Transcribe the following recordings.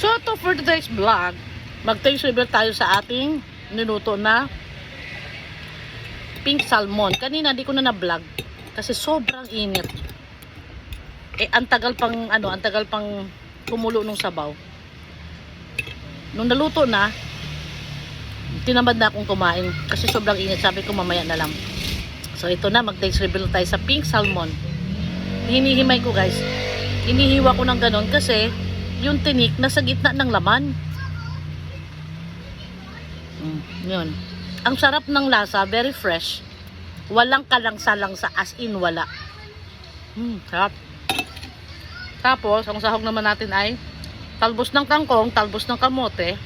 So, to for today's vlog, mag-taste review tayo sa ating niluto na pink salmon. Kanina di ko na na-vlog kasi sobrang init. Ang tagal pang kumulo nung sabaw. Nung naluto na, tinamad na akong kumain kasi sobrang init. Sabi ko mamaya na lang. So, ito na, mag-taste review tayo sa pink salmon. Hinihimay ko, guys. Hinihiwa ko ng ganon kasi yung tinik nasa gitna ng laman. Yun. Ang sarap ng lasa, very fresh. Walang kalangsa-langsa, as in wala. Sarap. Tapos, ang sahog naman natin ay talbos ng kangkong, talbos ng kamote,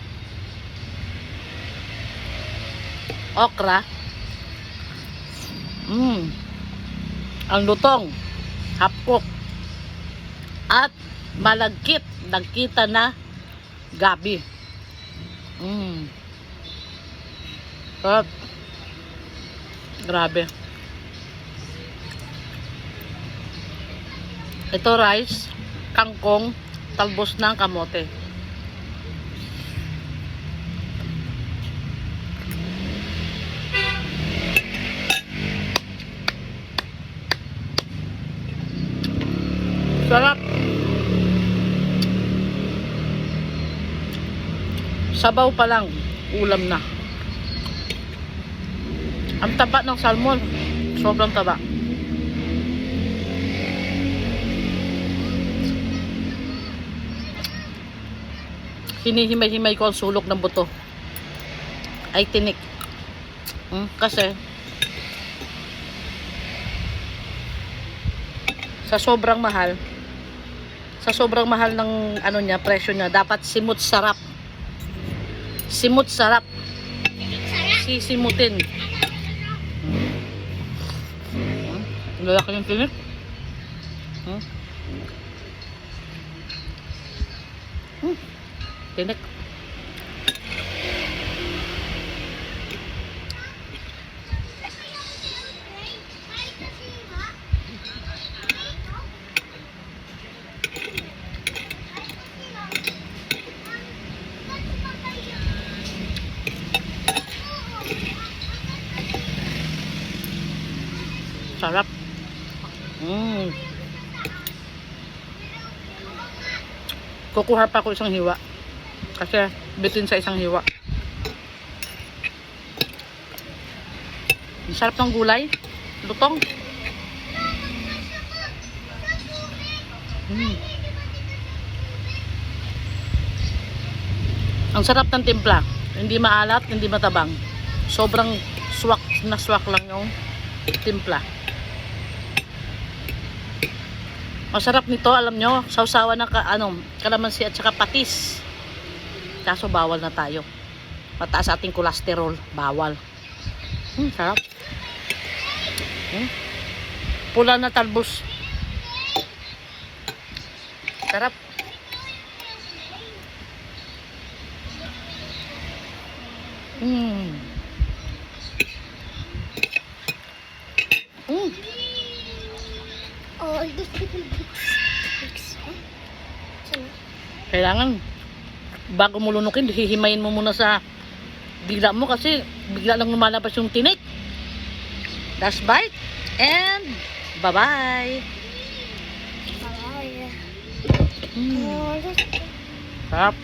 okra, ang lutong, half cook, at malagkit, nagkita na gabi. Sarap. Grabe. Ito rice, kangkong, talbos ng kamote. Sarap. Sabaw pa lang, ulam na. Ang taba ng salmon, sobrang taba. Hinihimay-himay ko ang sulok ng buto. Ay tinik. Kasi sa sobrang mahal ng ano niya, presyo niya, dapat simut sarap. Simut sarap. Sisimutin. Lalaki yung tinik. Tinik. Sarap. Kukuha pa ako isang hiwa. Kasi bitin sa isang hiwa. Ang sarap ng gulay. Lutong. Ang sarap ng timpla. Hindi maalat, hindi matabang. Sobrang swak na swak lang yung timpla. Masarap nito, alam nyo, sausawan ng kalamansi at saka patis. Kaso bawal na tayo. Mataas ating kolesterol, bawal. Sarap. Pula na talbos. Sarap. Kailangan bago mo lunukin, hihimayin mo muna sa dila mo kasi bigla lang lumalabas yung tinik. That's bite and bye-bye. Sarap.